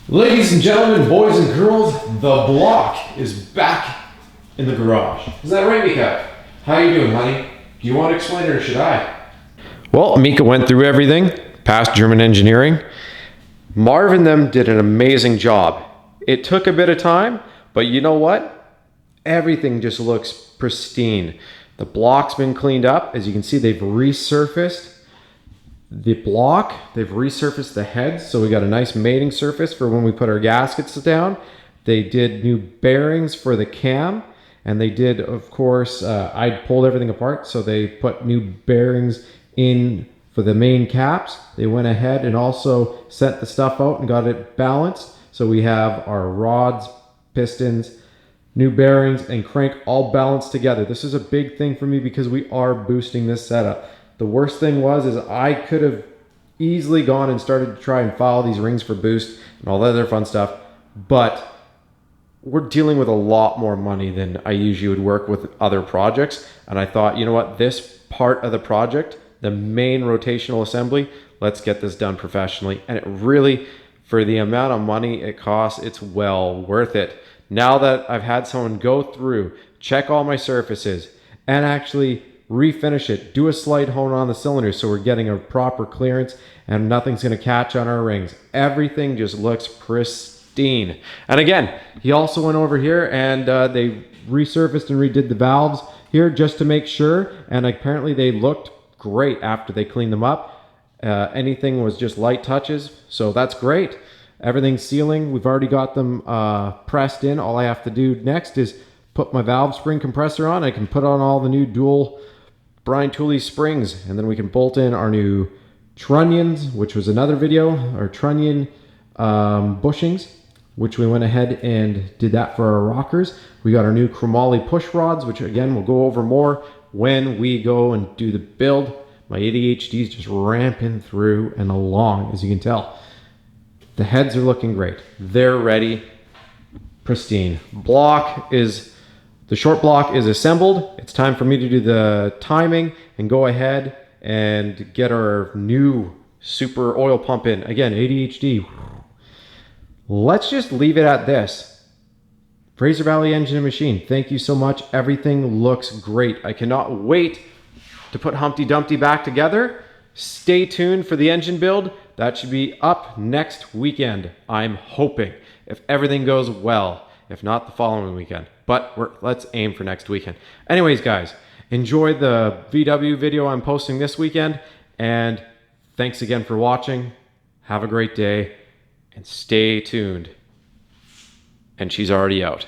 Ladies and gentlemen, boys and girls, the block is back in the garage. Is that right, Mika? How you doing, honey? Do you want to explain it or should I? Well, Mika went through everything, passed German engineering. Marv and them did an amazing job. It took a bit of time, but you know what? Everything just looks pristine. The block's been cleaned up. As you can see, they've resurfaced the block, they've resurfaced the heads, so we got a nice mating surface for when we put our gaskets down. They did new bearings for the cam, and they did, of course, I pulled everything apart, so they put new bearings in for the main caps. They went ahead and also sent the stuff out and got it balanced, so we have our rods, pistons, new bearings, and crank all balanced together. This is a big thing for me because we are boosting this setup. The worst thing is I could have easily gone and started to try and file these rings for boost and all that other fun stuff, but we're dealing with a lot more money than I usually would work with other projects. And I thought, you know what, this part of the project, the main rotational assembly, let's get this done professionally. And it really, for the amount of money it costs, it's well worth it. Now that I've had someone go through, check all my surfaces, and actually refinish it, do a slight hone on the cylinders so we're getting a proper clearance and nothing's going to catch on our rings. Everything just looks pristine. And again, he also went over here and they resurfaced and redid the valves here just to make sure, and apparently they looked great after they cleaned them up. Anything was just light touches, so that's great. Everything's sealing. We've already got them pressed in. All I have to do next is put my valve spring compressor on. I can put on all the new dual Brian Tooley springs, and then we can bolt in our new trunnions, which was another video, our trunnion bushings, which we went ahead and did that for our rockers. We got our new chromoly push rods, which again we'll go over more when we go and do the build. My ADHD is just ramping through and along, as you can tell. The heads are looking great. They're ready, pristine. The short block is assembled. It's time for me to do the timing and go ahead and get our new super oil pump in. Again, ADHD. Let's just leave it at this. Fraser Valley Engine and Machine, thank you so much. Everything looks great. I cannot wait to put Humpty Dumpty back together. Stay tuned for the engine build. That should be up next weekend, I'm hoping, if everything goes well. If not, the following weekend. But let's aim for next weekend. Anyways, guys, enjoy the VW video I'm posting this weekend. And thanks again for watching. Have a great day. And stay tuned. And she's already out.